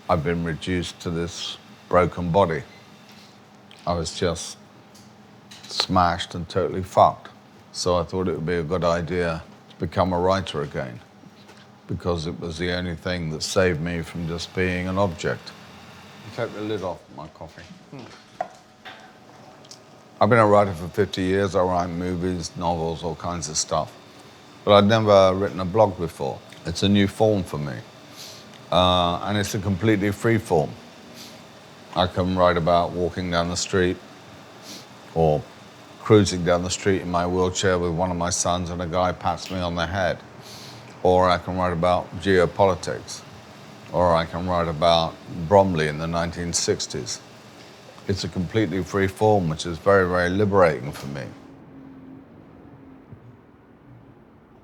I've been reduced to this broken body. I was just smashed and totally fucked. So I thought it would be a good idea to become a writer again, because it was the only thing that saved me from just being an object. You take the lid off my coffee. I've been a writer for 50 years. I write movies, novels, all kinds of stuff. But I'd never written a blog before. It's a new form for me. And it's a completely free form. I can write about walking down the street or cruising down the street in my wheelchair with one of my sons and a guy pats me on the head. Or I can write about geopolitics. Or I can write about Bromley in the 1960s. It's a completely free form, which is very, very liberating for me.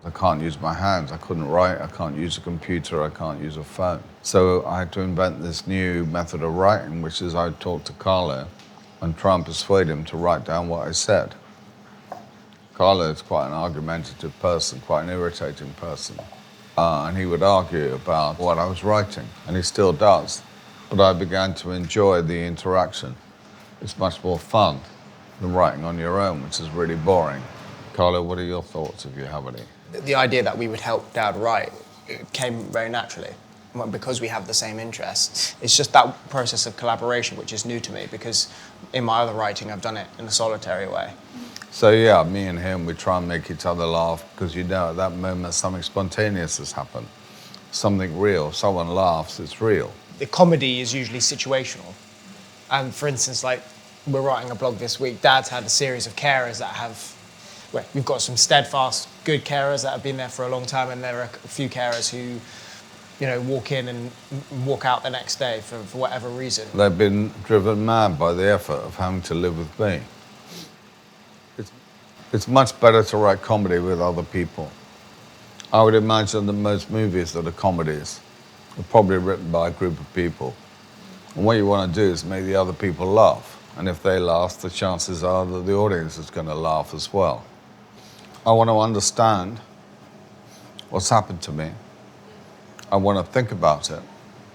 I can't use my hands, I couldn't write, I can't use a computer, I can't use a phone. So I had to invent this new method of writing, which is I'd talk to Carlo and try and persuade him to write down what I said. Carlo is quite an argumentative person, quite an irritating person. And he would argue about what I was writing, and he still does. But I began to enjoy the interaction. It's much more fun than writing on your own, which is really boring. Carlo, what are your thoughts, if you have any? The idea that we would help Dad write, it came very naturally. Because we have the same interests. It's just that process of collaboration which is new to me, because in my other writing I've done it in a solitary way. So yeah, me and him, we try and make each other laugh, because you know at that moment something spontaneous has happened. Something real. If someone laughs, it's real. The comedy is usually situational. And for instance, like, we're writing a blog this week, Dad's had a series of carers that have, well, we've got some steadfast, good carers that have been there for a long time, and there are a few carers who, you know, walk in and walk out the next day for whatever reason. They've been driven mad by the effort of having to live with me. It's much better to write comedy with other people. I would imagine that most movies that are comedies are probably written by a group of people. And what you want to do is make the other people laugh. And if they laugh, the chances are that the audience is going to laugh as well. I want to understand what's happened to me. I want to think about it,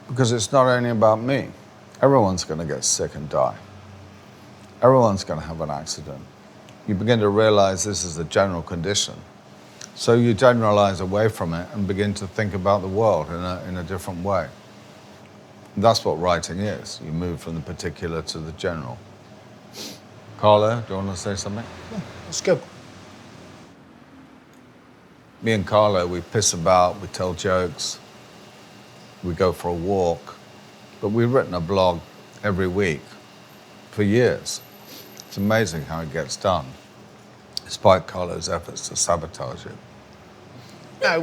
because it's not only about me. Everyone's going to get sick and die. Everyone's going to have an accident. You begin to realize this is a general condition. So you generalize away from it and begin to think about the world in a different way. That's what writing is. You move from the particular to the general. Carlo, do you want to say something? Yeah, that's good. Me and Carlo, we piss about, we tell jokes, we go for a walk, but we've written a blog every week for years. It's amazing how it gets done, despite Carlo's efforts to sabotage it. No,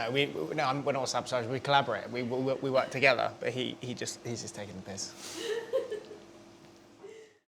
we're not sabotaging. We collaborate. We work together. But he's just taking the piss.